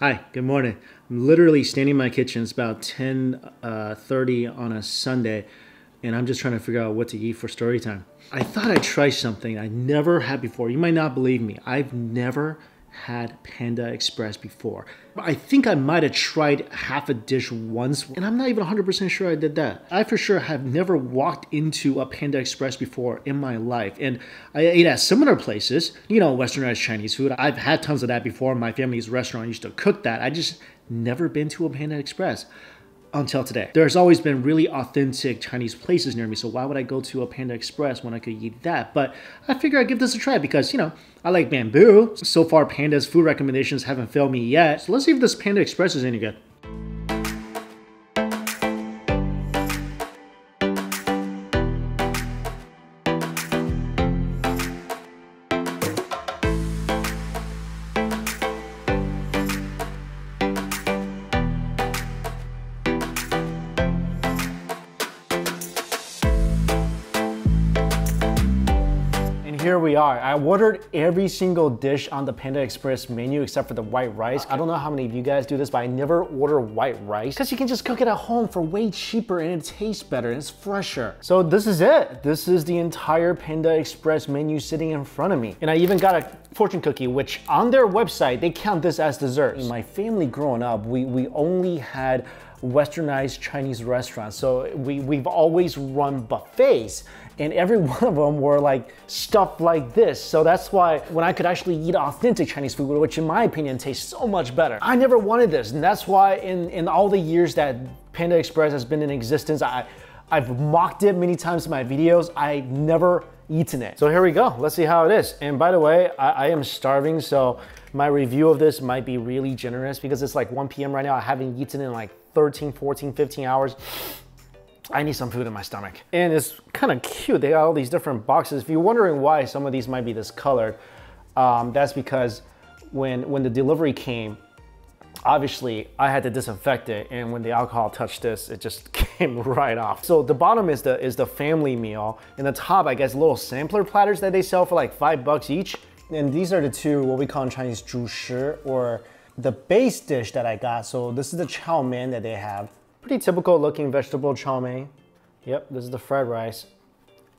Hi, good morning. I'm literally standing in my kitchen. It's about 10:30 on a Sunday, and I'm just trying to figure out what to eat for story time. I thought I'd try something I never had before. You might not believe me. I've never had Panda Express before. I think I might have tried half a dish once, and I'm not even 100% sure I did that. I for sure have never walked into a Panda Express before in my life, and I ate at similar places, westernized Chinese food. I've had tons of that before. My family's restaurant used to cook that. I just never been to a Panda Express until today. There's always been really authentic Chinese places near me, so why would I go to a Panda Express when I could eat that? But I figure I'd give this a try because, I like bamboo. So far, Panda's food recommendations haven't failed me yet. So let's see if this Panda Express is any good. Here we are. I ordered every single dish on the Panda Express menu except for the white rice. I don't know how many of you guys do this, but I never order white rice because you can just cook it at home for way cheaper and it tastes better and it's fresher. So this is it. This is the entire Panda Express menu sitting in front of me. And I even got a fortune cookie, which on their website, they count this as dessert. In my family growing up, we only had westernized Chinese restaurants. So we've always run buffets and every one of them were like stuff like this. So that's why when I could actually eat authentic Chinese food, which in my opinion tastes so much better, I never wanted this. And that's why in all the years that Panda Express has been in existence, I've mocked it many times in my videos. I never eaten it. So here we go. Let's see how it is. And by the way, I am starving, so my review of this might be really generous because it's like 1 p.m. right now. I haven't eaten in like 13, 14, 15 hours. I need some food in my stomach. And it's kind of cute. They got all these different boxes. If you're wondering why some of these might be this colored, that's because when the delivery came, obviously I had to disinfect it, and when the alcohol touched this, it just came right off. So the bottom is the family meal, and the top, I guess, little sampler platters that they sell for like $5 each. And these are the two, what we call in Chinese, 主食, or the base dish that I got. So this is the chow mein that they have. Pretty typical looking vegetable chow mein. Yep, this is the fried rice.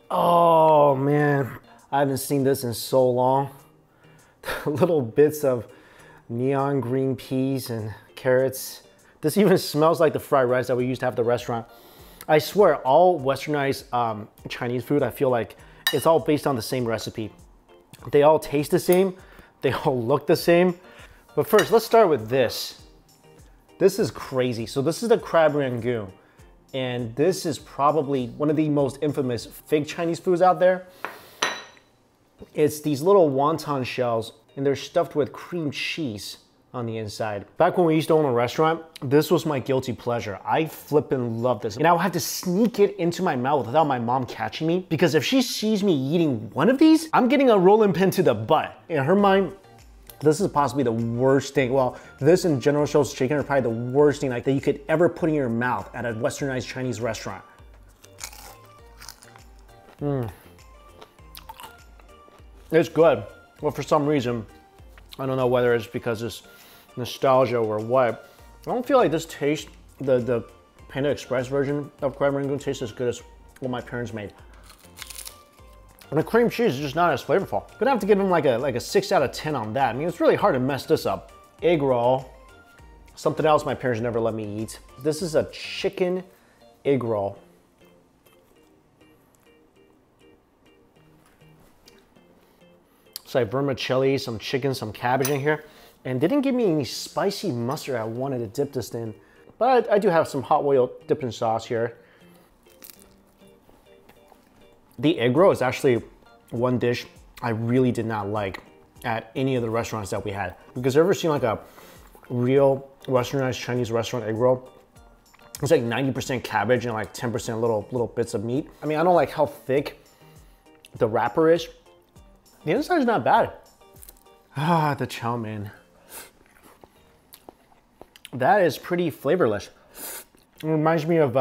Oh man, I haven't seen this in so long. Little bits of neon green peas and carrots. This even smells like the fried rice that we used to have at the restaurant. I swear, all westernized Chinese food, I feel like it's all based on the same recipe. They all taste the same, they all look the same. But first, let's start with this. This is crazy. So this is the crab Rangoon. And this is probably one of the most infamous fake Chinese foods out there. It's these little wonton shells and they're stuffed with cream cheese on the inside. Back when we used to own a restaurant, this was my guilty pleasure. I flippin' love this. And I would have to sneak it into my mouth without my mom catching me, because if she sees me eating one of these, I'm getting a rolling pin to the butt. In her mind, this is possibly the worst thing. Well, this and General Tso's chicken are probably the worst thing that you could ever put in your mouth at a westernized Chinese restaurant. It's good. Well, for some reason, I don't know whether it's because it's nostalgia or what, I don't feel like this tastes, the Panda Express version of crab Rangoon tastes as good as what my parents made. And the cream cheese is just not as flavorful. Gonna have to give them like a 6 out of 10 on that. I mean, it's really hard to mess this up. Egg roll, something else my parents never let me eat. This is a chicken egg roll. It's like vermicelli, some chicken, some cabbage in here. And they didn't give me any spicy mustard I wanted to dip this in. But I do have some hot oil dipping sauce here. The egg roll is actually one dish I really did not like at any of the restaurants that we had. Because you ever seen like a real westernized Chinese restaurant egg roll? It's like 90% cabbage and like 10% little bits of meat. I mean, I don't like how thick the wrapper is. The inside is not bad. Ah, the chow mein. That is pretty flavorless. It reminds me of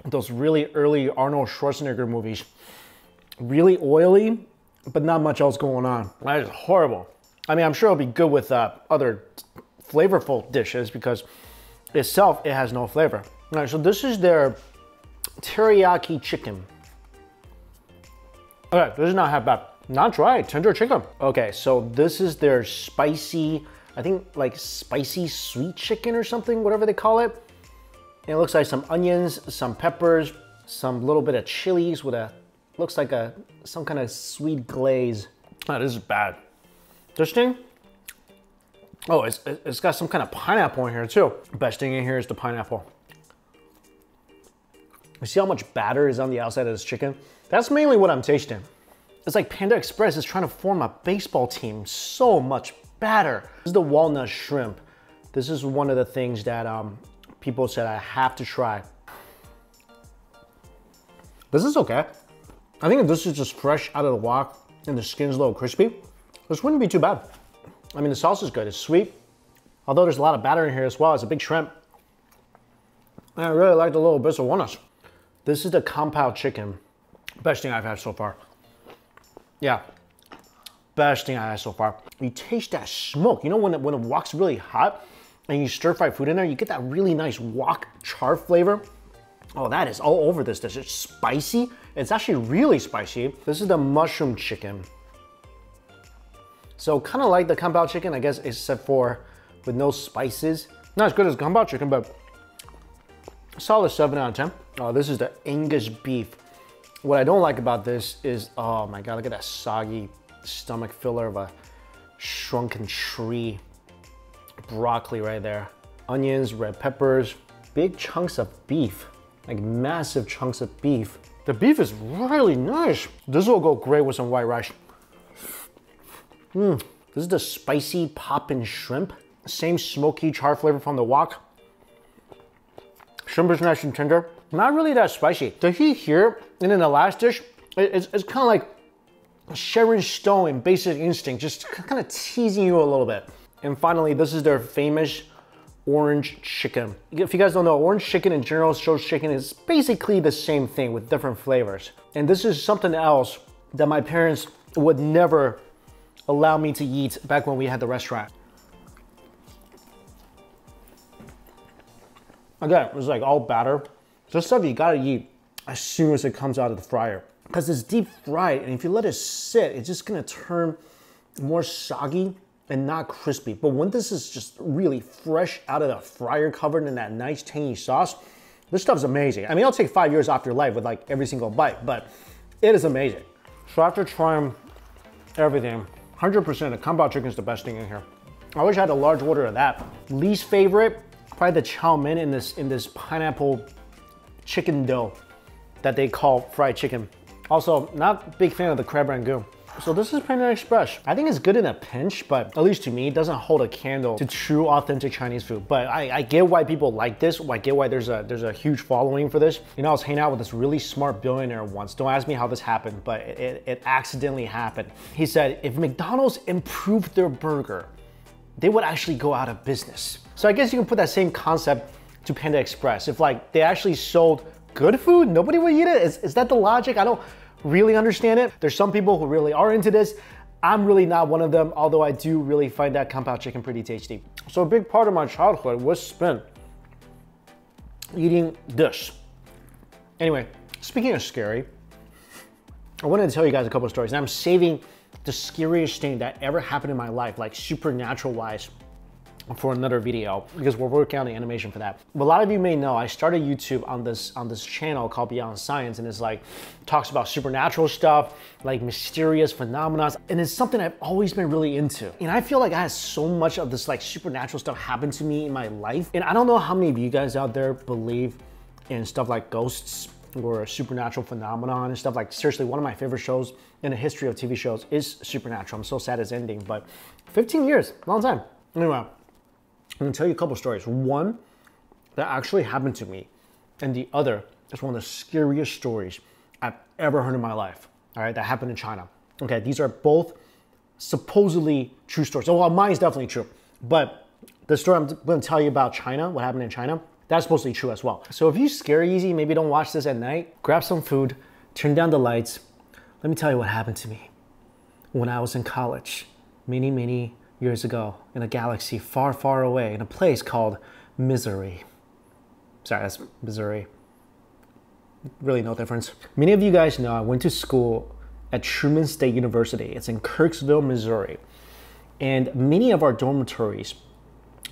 those really early Arnold Schwarzenegger movies. Really oily, but not much else going on. That is horrible. I mean, I'm sure it'll be good with other flavorful dishes because itself, it has no flavor. All right, so this is their teriyaki chicken. Okay, this is not half bad. Not dry, tender chicken. Okay, so this is their spicy, I think like spicy sweet chicken or something, whatever they call it. And it looks like some onions, some peppers, some little bit of chilies with a, looks like some kind of sweet glaze. Oh, this is bad. This thing, oh, it's got some kind of pineapple in here too. Best thing in here is the pineapple. You see how much batter is on the outside of this chicken? That's mainly what I'm tasting. It's like Panda Express is trying to form a baseball team. So much batter. This is the walnut shrimp. This is one of the things that people said I have to try. This is okay. I think if this is just fresh out of the wok and the skin's a little crispy, this wouldn't be too bad. I mean, the sauce is good, it's sweet. Although there's a lot of batter in here as well, it's a big shrimp. And I really like the little bits of walnuts. This is the compound chicken. Best thing I've had so far. Yeah, best thing I had so far. You taste that smoke. You know when the wok's really hot and you stir fry food in there, you get that really nice wok char flavor. Oh, that is all over this dish. It's spicy. It's actually really spicy. This is the mushroom chicken. So kind of like the kung pao chicken, I guess, except for with no spices. Not as good as kung pao chicken, but solid 7 out of 10. Oh, this is the Angus beef. What I don't like about this is, oh my God, look at that soggy stomach filler of a shrunken tree. Broccoli right there. Onions, red peppers, big chunks of beef, like massive chunks of beef. The beef is really nice. This will go great with some white rice. This is the spicy Poppin shrimp. Same smoky char flavor from the wok. Shrimp is nice and tender. Not really that spicy. The heat here, and in the last dish, it's kind of like Sharon Stone in Basic Instinct, just kind of teasing you a little bit. And finally, this is their famous orange chicken. If you guys don't know, orange chicken in general, shows chicken is basically the same thing with different flavors. And this is something else that my parents would never allow me to eat back when we had the restaurant. Again, it's like all batter. This stuff you gotta eat as soon as it comes out of the fryer. Because it's deep fried, and if you let it sit, it's just gonna turn more soggy and not crispy. But when this is just really fresh out of the fryer, covered in that nice tangy sauce, this stuff's amazing. I mean, it'll take 5 years off your life with like every single bite, but it is amazing. So after trying everything, 100% the kung pao chicken is the best thing in here. I wish I had a large order of that. Least favorite, probably the chow mein in this pineapple chicken dough that they call fried chicken. Also, not a big fan of the crab rangoon. So this is Panda Express. I think it's good in a pinch, but at least to me, it doesn't hold a candle to true authentic Chinese food. But I get why people like this. I get why there's a huge following for this. You know, I was hanging out with this really smart billionaire once. Don't ask me how this happened, but it accidentally happened. He said, if McDonald's improved their burger, they would actually go out of business. So I guess you can put that same concept to Panda Express. If like they actually sold good food, nobody would eat it. Is that the logic? I don't really understand it. There's some people who really are into this. I'm really not one of them, although I do really find that kung pao chicken pretty tasty. So a big part of my childhood was spent eating this. Anyway, speaking of scary, I wanted to tell you guys a couple of stories, and I'm saving the scariest thing that ever happened in my life, like supernatural wise, for another video, because we're working on the animation for that. But a lot of you may know I started YouTube on this channel called Beyond Science, and it's like talks about supernatural stuff, like mysterious phenomena, and it's something I've always been really into. And I feel like I had so much of this like supernatural stuff happen to me in my life. And I don't know how many of you guys out there believe in stuff like ghosts or supernatural phenomenon and stuff. Like seriously, one of my favorite shows in the history of TV shows is Supernatural. I'm so sad it's ending, but 15 years, long time. Anyway, I'm gonna tell you a couple stories. One that actually happened to me, and the other is one of the scariest stories I've ever heard in my life. All right, that happened in China. Okay, these are both supposedly true stories. Oh, well, mine's definitely true, but the story I'm gonna tell you about China, what happened in China, that's supposed to be true as well. So if you scare easy, maybe don't watch this at night, grab some food, turn down the lights. Let me tell you what happened to me when I was in college, many years ago in a galaxy far, far away in a place called Missouri. Sorry, that's Missouri. Really no difference. Many of you guys know I went to school at Truman State University. It's in Kirksville, Missouri. And many of our dormitories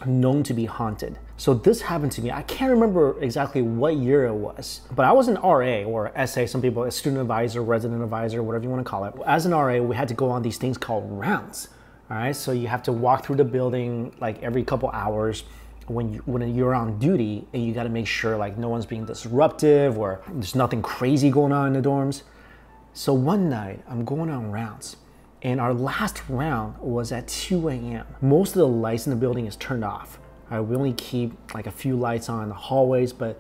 are known to be haunted. So this happened to me. I can't remember exactly what year it was, but I was an RA or SA, some people, a student advisor, resident advisor, whatever you want to call it. As an RA, we had to go on these things called rounds. All right, so you have to walk through the building like every couple hours when you're on duty, and you got to make sure like no one's being disruptive or there's nothing crazy going on in the dorms. So one night I'm going on rounds, and our last round was at 2 a.m. Most of the lights in the building is turned off. All right, we only keep like a few lights on in the hallways, but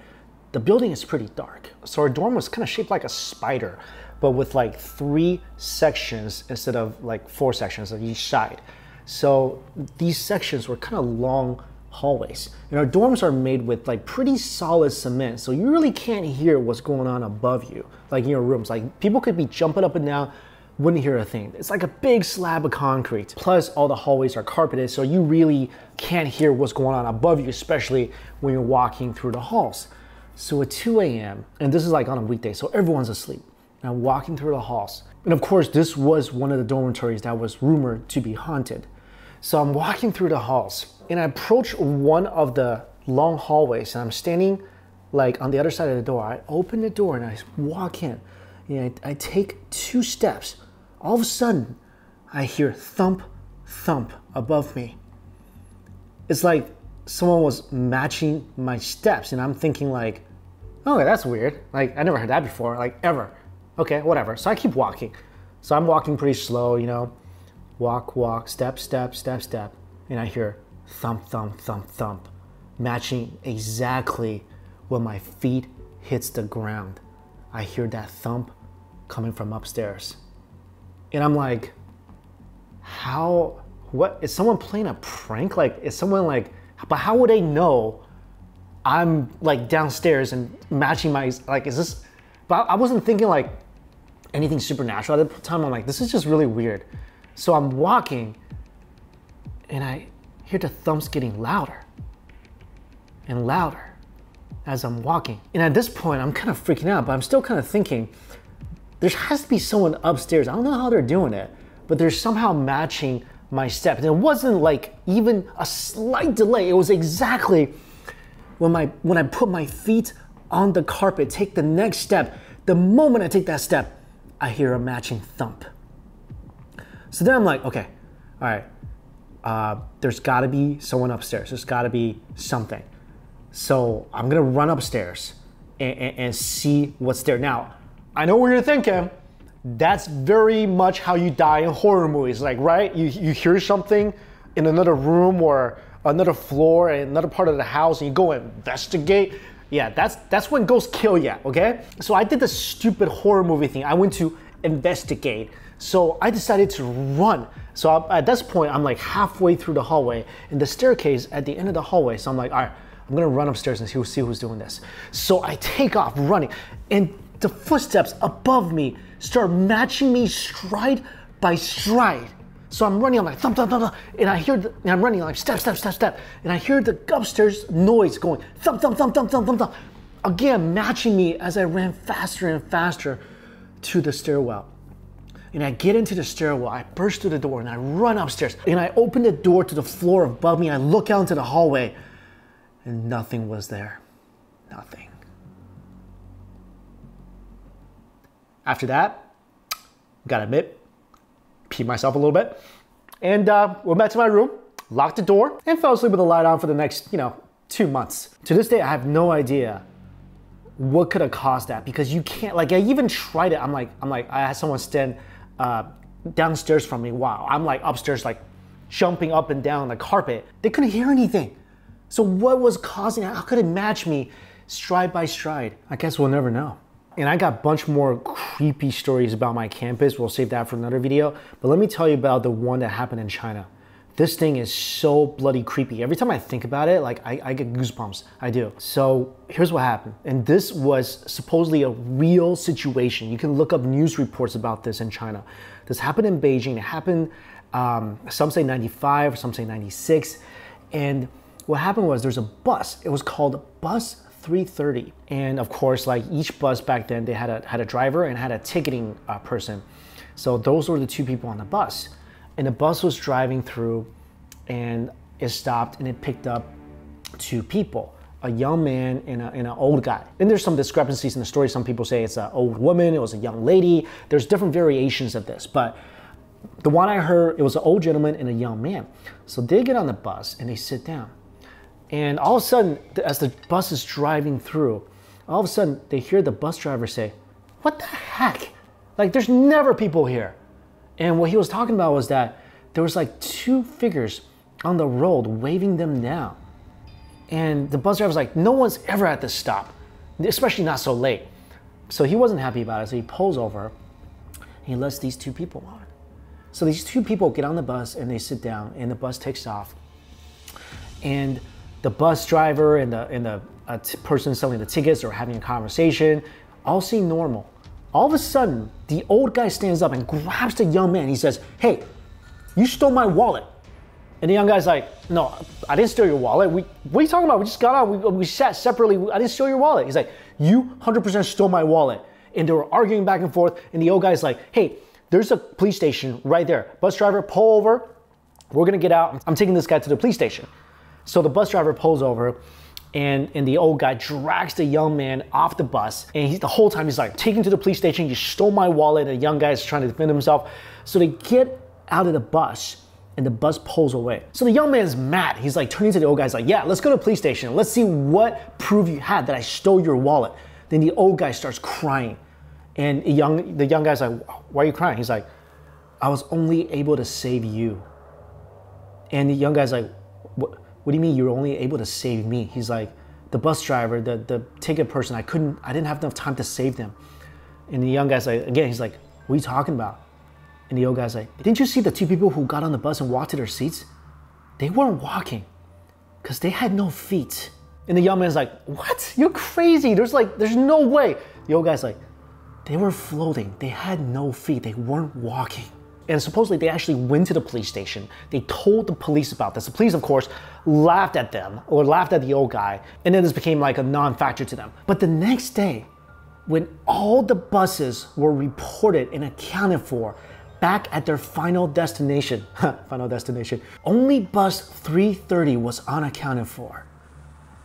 the building is pretty dark. So our dorm was kind of shaped like a spider, but with like 3 sections instead of like 4 sections on each side. So these sections were kind of long hallways, and our dorms are made with like pretty solid cement, so you really can't hear what's going on above you, like in your rooms. Like people could be jumping up and down, wouldn't hear a thing. It's like a big slab of concrete. Plus all the hallways are carpeted, so you really can't hear what's going on above you, especially when you're walking through the halls. So at 2 a.m., and this is like on a weekday, so everyone's asleep, and I'm walking through the halls. And of course, this was one of the dormitories that was rumored to be haunted. So I'm walking through the halls, and I approach one of the long hallways, and I'm standing like on the other side of the door. I open the door and I walk in, and I take 2 steps. All of a sudden, I hear thump, thump above me. It's like someone was matching my steps, and I'm thinking like, oh, that's weird. Like, I never heard that before, like ever. Okay, whatever. So I keep walking. So I'm walking pretty slow, you know, walk, walk, step, step, step, step. And I hear thump, thump, thump, thump, matching exactly when my feet hits the ground. I hear that thump coming from upstairs. And I'm like, how, what, is someone playing a prank? Like, is someone like, but how would they know I'm like downstairs and matching my, like, is this, but I wasn't thinking like anything supernatural at the time. I'm like, this is just really weird. So I'm walking and I hear the thumps getting louder and louder as I'm walking. And at this point, I'm kind of freaking out, but I'm still kind of thinking, there has to be someone upstairs. I don't know how they're doing it, but they're somehow matching my step. And it wasn't like even a slight delay. It was exactly when I put my feet on the carpet, take the next step. The moment I take that step, I hear a matching thump. So then I'm like, okay, all right, there's gotta be someone upstairs. There's gotta be something. So I'm gonna run upstairs and see what's there. Now, I know what you're thinking. That's very much how you die in horror movies, like, right? You hear something in another room or another floor in another part of the house and you go investigate. Yeah, that's when ghosts kill you, okay? So I did the stupid horror movie thing. I went to investigate. So I decided to run. So at this point, I'm like halfway through the hallway and the staircase at the end of the hallway. So I'm like, all right, I'm gonna run upstairs and see who's doing this. So I take off running and the footsteps above me start matching me stride by stride. So I'm running, I'm like thump, thump, thump, thump, and I'm running like step, step, step, step, and I hear the upstairs noise going thump, thump, thump, thump, thump, thump, thump. Again, matching me as I ran faster and faster to the stairwell. And I get into the stairwell, I burst through the door and I run upstairs. And I open the door to the floor above me and I look out into the hallway and nothing was there, nothing. After that, gotta admit, peed myself a little bit and went back to my room, locked the door and fell asleep with the light on for the next, 2 months. To this day, I have no idea what could have caused that because you can't, like I even tried it. I'm like, I had someone stand downstairs from me. Wow, I'm like upstairs, like jumping up and down the carpet. They couldn't hear anything. So what was causing it? How could it match me stride by stride? I guess we'll never know. And I got a bunch more creepy stories about my campus. We'll save that for another video. But let me tell you about the one that happened in China. This thing is so bloody creepy. Every time I think about it, like I get goosebumps, I do. So here's what happened. And this was supposedly a real situation. You can look up news reports about this in China. This happened in Beijing. It happened Some say 95, some say 96. And what happened was there's a bus. It was called Bus 330. And of course, like each bus back then, they had a driver and had a ticketing person. So those were the two people on the bus. And the bus was driving through and it stopped and it picked up two people, a young man and an old guy. And there's some discrepancies in the story. Some people say it's an old woman, it was a young lady. There's different variations of this, but the one I heard, it was an old gentleman and a young man. So they get on the bus and they sit down. And all of a sudden, as the bus is driving through, all of a sudden they hear the bus driver say, "What the heck? Like there's never people here." And what he was talking about was that there was like two figures on the road waving them down. And the bus driver was like, no one's ever at this stop, especially not so late. So he wasn't happy about it. So he pulls over and he lets these two people on. So these two people get on the bus and they sit down and the bus takes off. And the bus driver and the person selling the tickets are having a conversation, all seem normal. All of a sudden, the old guy stands up and grabs the young man. He says, "Hey, you stole my wallet." And the young guy's like, "No, I didn't steal your wallet. What are you talking about? We just got out. We sat separately. I didn't steal your wallet." He's like, "You 100% stole my wallet." And they were arguing back and forth. And the old guy's like, "Hey, there's a police station right there. Bus driver, pull over. We're going to get out. I'm taking this guy to the police station." So the bus driver pulls over and the old guy drags the young man off the bus. And the whole time he's like, "Take him to the police station. You stole my wallet." And the young guy's trying to defend himself. So they get out of the bus and the bus pulls away. So the young man's mad. He's like turning to the old guy's like, "Yeah, let's go to the police station. Let's see what proof you had that I stole your wallet." Then the old guy starts crying. And the young guy's like, "Why are you crying?" He's like, "I was only able to save you." And the young guy's like, What do you mean you're only able to save me?" He's like, "The bus driver, the ticket person, I didn't have enough time to save them." And the young guy's like, again, he's like, "What are you talking about?" And the old guy's like, "Didn't you see the two people who got on the bus and walked to their seats? They weren't walking because they had no feet." And the young man's like, "What? You're crazy. There's no way." The old guy's like, "They were floating. They had no feet. They weren't walking." And supposedly they actually went to the police station. They told the police about this. The police, of course, laughed at them or laughed at the old guy. And then this became like a non-factor to them. But the next day, when all the buses were reported and accounted for back at their final destination, only bus 330 was unaccounted for.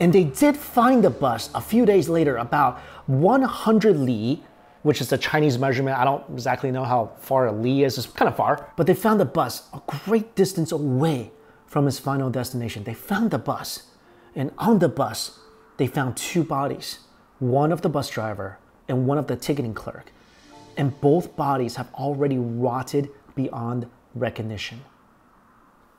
And they did find the bus a few days later, about 100 li, which is the Chinese measurement. I don't exactly know how far a li is. It's kind of far. But they found the bus a great distance away from its final destination. They found the bus. And on the bus, they found two bodies. One of the bus driver and one of the ticketing clerk. And both bodies have already rotted beyond recognition.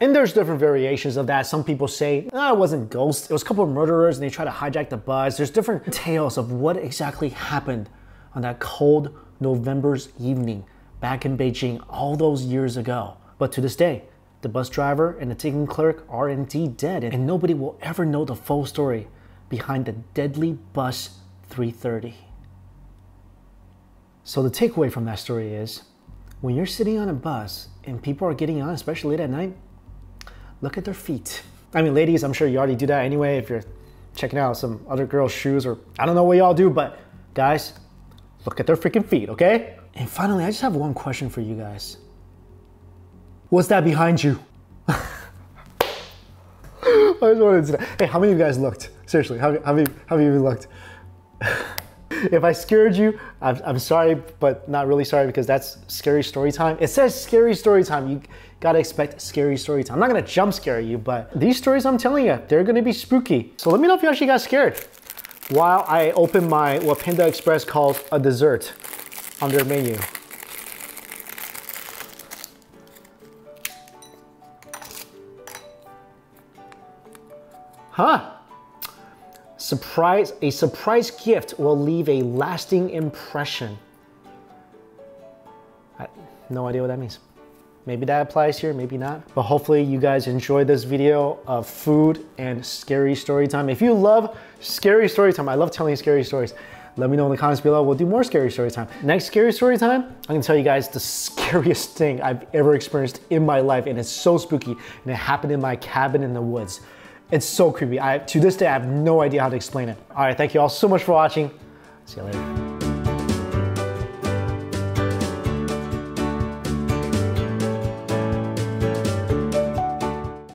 And there's different variations of that. Some people say, it wasn't ghosts. It was a couple of murderers and they tried to hijack the bus. There's different tales of what exactly happened on that cold November's evening back in Beijing all those years ago. But to this day, the bus driver and the ticketing clerk are indeed dead, and nobody will ever know the full story behind the deadly bus 330. So the takeaway from that story is, when you're sitting on a bus and people are getting on, especially late at night, look at their feet. I mean, ladies, I'm sure you already do that anyway if you're checking out some other girl's shoes, or I don't know what y'all do, but guys, look at their freaking feet, okay? And finally, I just have one question for you guys. What's that behind you? I just wanted to know. Hey, how many of you guys looked? Seriously, how many of you looked? If I scared you, I'm sorry, but not really sorry, because that's scary story time. It says scary story time. You gotta expect scary story time. I'm not gonna jump scare you, but these stories I'm telling you, they're gonna be spooky. So let me know if you actually got scared while I open what Panda Express calls a dessert on their menu. Huh? A surprise gift will leave a lasting impression. No idea what that means. Maybe that applies here, maybe not. But hopefully you guys enjoyed this video of food and scary story time. If you love scary story time, I love telling scary stories. Let me know in the comments below. We'll do more scary story time. Next scary story time, I'm gonna tell you guys the scariest thing I've ever experienced in my life, and it's so spooky, and it happened in my cabin in the woods. It's so creepy. To this day, I have no idea how to explain it. All right, thank you all so much for watching. See you later.